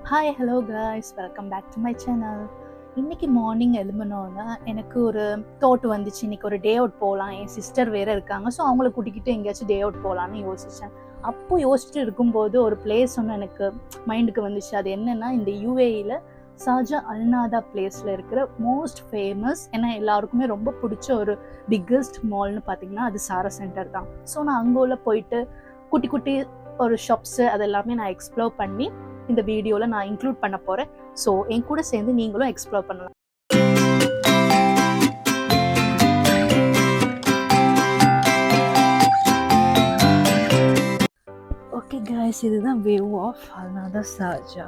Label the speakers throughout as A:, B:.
A: Hi hello guys, welcome back to my channel. இன்றைக்கி morning எழும்பினோன்னா எனக்கு ஒரு தாட் வந்துச்சு, இன்றைக்கி ஒரு டே அவுட் போகலாம். என் சிஸ்டர் வேறு இருக்காங்க, ஸோ அவங்கள கூட்டிக்கிட்டு எங்கேயாச்சும் டே அவுட் போகலான்னு யோசித்தேன். அப்போது யோசிச்சுட்டு இருக்கும்போது ஒரு பிளேஸ் ஒன்று எனக்கு மைண்டுக்கு வந்துச்சு. அது என்னென்னா, இந்த யூஏஇயில் ஷார்ஜா அல்நாதா பிளேஸில் இருக்கிற மோஸ்ட் ஃபேமஸ், ஏன்னா எல்லாருக்குமே ரொம்ப பிடிச்ச ஒரு பிக்கஸ்ட் மால்னு பார்த்திங்கன்னா அது சாரா சென்டர் தான். ஸோ நான் அங்கே உள்ள போயிட்டு குட்டி குட்டி ஒரு ஷாப்ஸு அதெல்லாமே நான் எக்ஸ்ப்ளோர் பண்ணி இந்த வீடியோவில் நான் இன்க்ளூட் பண்ண போகிறேன். ஸோ என் கூட சேர்ந்து நீங்களும் எக்ஸ்ப்ளோர் பண்ணலாம். ஓகே காய்ஸ், இதுதான் view of Al Nahda Sharjah.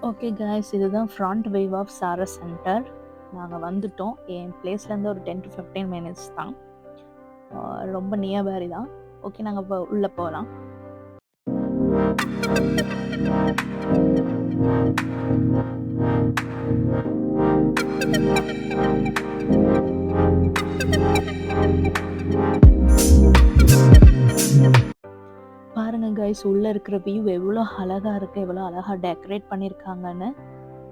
A: Okay guys, இதுதான் front view of Sahara centre. நாங்கள் வந்துட்டோம். என் பிளேஸ்லேருந்து ஒரு 10 to 15 minutes தான், ரொம்ப நியர்பை தான். ஓகே, நாங்கள் இப்போ உள்ளே போகலாம். பாருங்க கைஸ், உள்ளே இருக்கிற வியூ எவ்வளோ அழகாக இருக்குது, எவ்வளோ அழகாக டெக்கரேட் பண்ணியிருக்காங்கன்னு.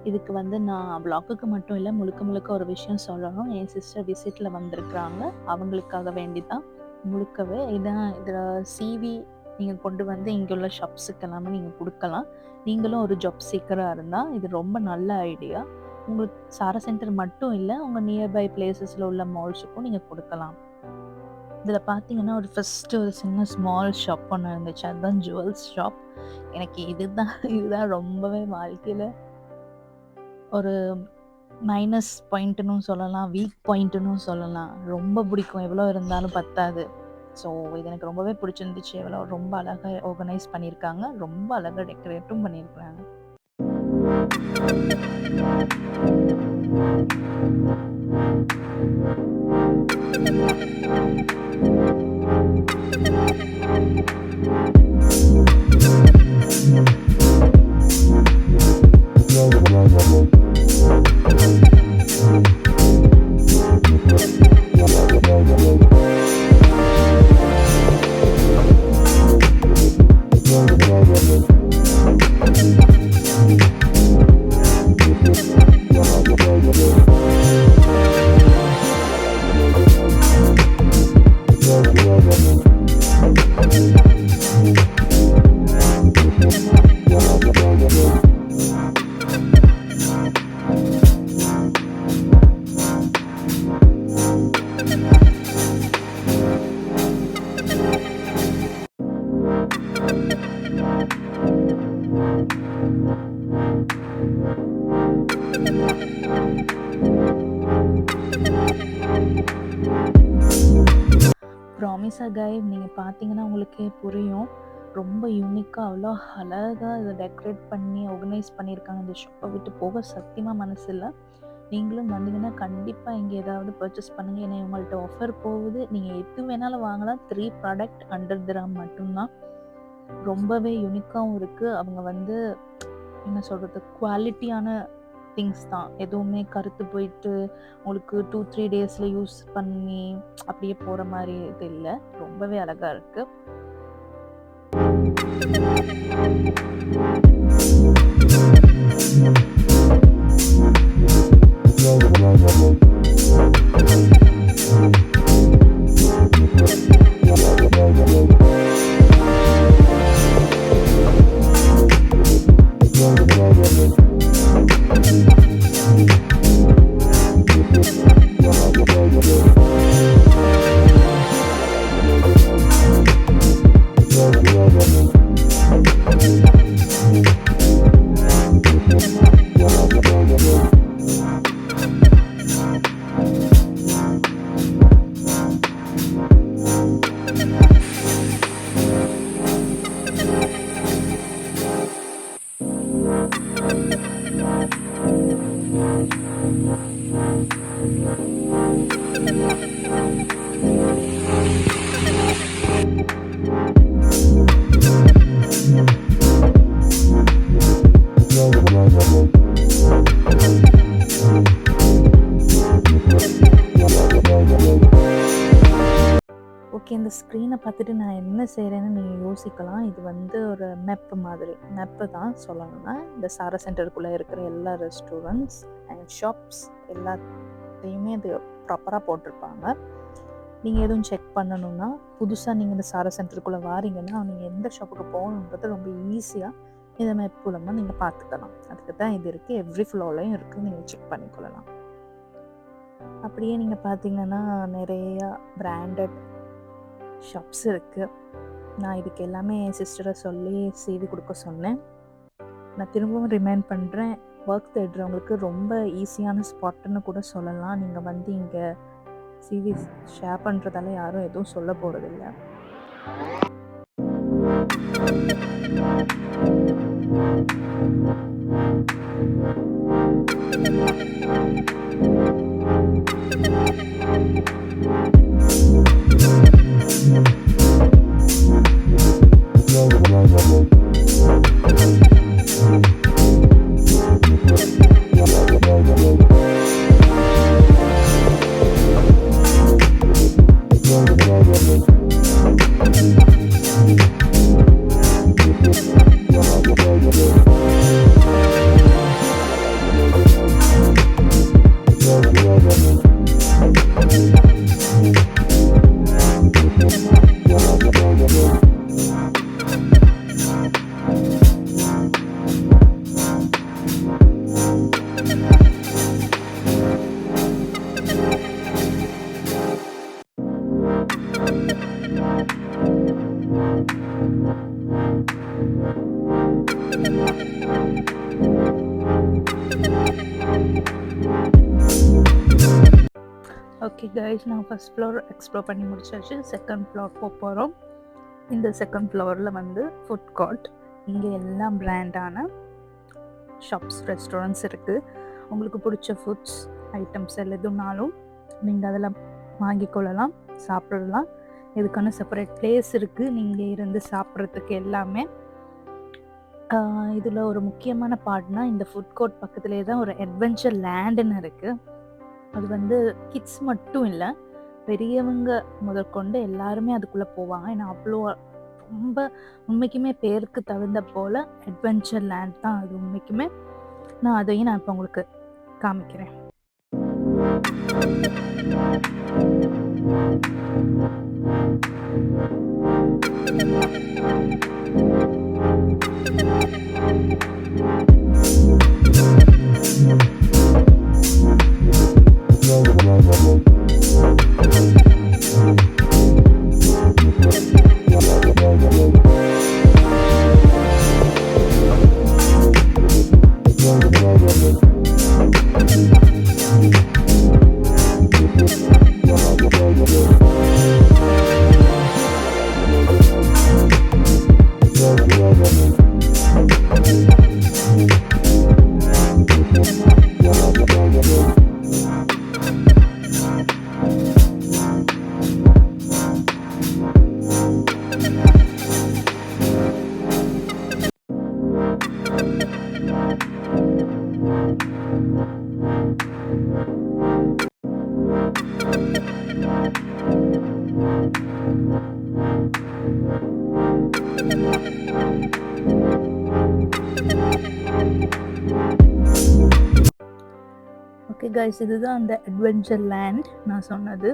A: இதுக்கு நான் வ்ளாகுக்கு மட்டும் இல்லை, முழுக்க ஒரு விஷயம் சொல்லணும். என் சிஸ்டர் விசிட்டில் வந்திருக்கிறாங்க, அவங்களுக்காக வேண்டி தான் முழுக்கவே. இதான் இதில் சிவி நீங்கள் கொண்டு இங்கே உள்ள ஷாப்ஸுக்கு எல்லாமே நீங்கள் கொடுக்கலாம். நீங்களும் ஒரு ஜாப் சீக்கராக இருந்தால் இது ரொம்ப நல்ல ஐடியா. உங்களுக்கு சாரா சென்டர் மட்டும் இல்லை, உங்கள் நியர்பை பிளேசஸில் உள்ள மால்ஸுக்கும் நீங்கள் கொடுக்கலாம். இதில் பார்த்தீங்கன்னா ஒரு ஃபஸ்ட்டு ஒரு சின்ன ஸ்மால் ஷாப் ஒன்று இருந்துச்சு, அதுதான் ஜுவல்ஸ் ஷாப். எனக்கு இதுதான் ரொம்பவே வாழ்க்கையில் ஒரு மைனஸ் பாயிண்ட்டுன்னு சொல்லலாம், வீக் பாயிண்ட்டுன்னு சொல்லலாம். ரொம்ப பிடிக்கும், எவ்வளோ இருந்தாலும் பத்தாது. ஸோ இது எனக்கு ரொம்பவே பிடிச்சிருந்துச்சு. எவ்வளோ ரொம்ப அழகாக ஆர்கனைஸ் பண்ணியிருக்காங்க, ரொம்ப அழகாக டெக்கரேட்டும் பண்ணியிருக்காங்க. ப்ராமிஸாக கைஸ், நீங்கள் பார்த்தீங்கன்னா உங்களுக்கே புரியும், ரொம்ப யூனிக்காக அவ்வளோ அழகாக இதை டெக்கரேட் பண்ணி ஆர்கனைஸ் பண்ணியிருக்காங்க. இந்த ஷாப்பை விட்டு போக சத்தியமாக மனசு இல்லை. நீங்களும் வந்தீங்கன்னா கண்டிப்பாக இங்கே ஏதாவது பர்ச்சேஸ் பண்ணுங்கள். ஏன்னா உங்கள்கிட்ட ஆஃபர் போகுது, நீங்கள் எது வேணாலும் வாங்கலாம். 3 ப்ராடக்ட் $100 dirham மட்டும்தான். ரொம்பவே யூனிக்காகவும் இருக்குது. அவங்க என்ன சொல்கிறது, குவாலிட்டியான திங்ஸ் தான். எதுவுமே கருத்து போயிட்டு உங்களுக்கு 2-3 டேஸில் யூஸ் பண்ணி அப்படியே போகிற மாதிரி இது இல்லை. ரொம்பவே அழகாக இருக்குது. இந்த ஸ்க்ரீனை பார்த்துட்டு நான் என்ன செய்கிறேன்னு நீங்கள் யோசிக்கலாம். இது வந்து ஒரு மேப்பு மாதிரி, மேப்பு தான் சொல்லணும்னா. இந்த சாரா சென்டருக்குள்ளே இருக்கிற எல்லா ரெஸ்டாரண்ட்ஸ் அண்ட் ஷாப்ஸ் எல்லாத்தையுமே அது ப்ராப்பராக போட்டிருப்பாங்க. நீங்கள் எதுவும் செக் பண்ணணுன்னா, புதுசாக நீங்கள் இந்த சாரா சென்டருக்குள்ளே வாரீங்கன்னா நீங்கள் எந்த ஷாப்புக்கு போகணுன்றது ரொம்ப ஈஸியாக இந்த மேப் மூலமாக நீங்கள் பார்த்துக்கலாம். அதுக்கு தான் இது இருக்குது. எவ்ரி ஃப்ளோர்லையும் இருக்குது, நீங்கள் செக் பண்ணிக்கொள்ளலாம். அப்படியே நீங்கள் பார்த்தீங்கன்னா நிறையா பிராண்டட் ஷாப்ஸ் இருக்குது. நான் இதுக்கு எல்லாமே என் சிஸ்டரை சொல்லி செய்து கொடுக்க சொன்னேன். நான் திரும்பவும் ரிமைண்ட் பண்ணுறேன், ஒர்க் தேடுறவங்களுக்கு ரொம்ப ஈஸியான ஸ்பாட்டுன்னு கூட சொல்லலாம். நீங்கள் வந்து இங்கே சிவி ஷேர் பண்ணுறதால யாரும் எதுவும் சொல்ல போகிறதில்ல. ஓகே கைஸ், நான் ஃபஸ்ட் ஃப்ளோர் எக்ஸ்ப்ளோர் பண்ணி முடிச்சாச்சு. செகண்ட் ஃப்ளோர் போகிறோம். இந்த செகண்ட் ஃப்ளோரில் வந்து ஃபுட் கோர்ட். இங்கே எல்லாம் பிராண்டான ஷாப்ஸ், ரெஸ்டாரண்ட்ஸ் இருக்குது. உங்களுக்கு பிடிச்ச ஃபுட்ஸ் ஐட்டம்ஸ் எதுனாலும் நீங்கள் அதில் வாங்கிக்கொள்ளலாம், சாப்பிடலாம். இதுக்கான செப்பரேட் பிளேஸ் இருக்குது நீங்கள் இருந்து சாப்பிட்றதுக்கு எல்லாமே. இதில் ஒரு முக்கியமான பார்ட்னா, இந்த ஃபுட் கோர்ட் பக்கத்துலேயே தான் ஒரு அட்வென்ச்சர் லேண்டுன்னு இருக்குது. அது வந்து கிட்ஸ் மட்டும் இல்லை, பெரியவங்க முதற்கொண்டு எல்லாருமே அதுக்குள்ளே போவாங்க. ஏன்னா அவ்வளோ ரொம்ப உண்மைக்குமே பேருக்கு தகுந்த போல் அட்வென்ச்சர் லேண்ட் தான் அது உண்மைக்குமே. நான் அதையும் இப்போ உங்களுக்கு காமிக்கிறேன். ஓகே கைஸ், இதுதான் அந்த அட்வென்ச்சர் லேண்ட் நான் சொன்னது.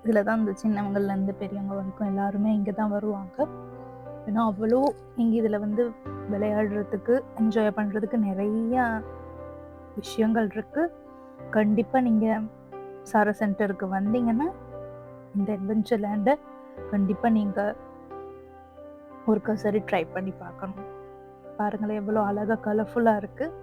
A: இதில் தான் இந்த சின்னவங்கள்லேருந்து பெரியவங்க வரைக்கும் எல்லாருமே இங்கே தான் வருவாங்க. ஏன்னா அவ்வளோ இங்கே இதில் வந்து விளையாடுறதுக்கு, என்ஜாய் பண்ணுறதுக்கு நிறையா விஷயங்கள் இருக்குது. கண்டிப்பாக நீங்கள் சாரா சென்டருக்கு வந்தீங்கன்னா இந்த அட்வென்ச்சர் லேண்டை கண்டிப்பாக நீங்கள் ஒருக்கா சரி ட்ரை பண்ணி பார்க்கணும். பாருங்களேன் எவ்வளோ அழகாக கலர்ஃபுல்லாக இருக்குது.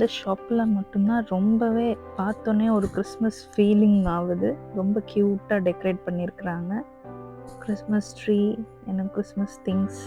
A: இந்த ஷாப்பில் மட்டும்தான் ரொம்பவே பார்த்தோன்னே ஒரு கிறிஸ்மஸ் ஃபீலிங் ஆகுது. ரொம்ப க்யூட்டாக டெக்கரேட் பண்ணியிருக்கிறாங்க. Christmas tree and Christmas things.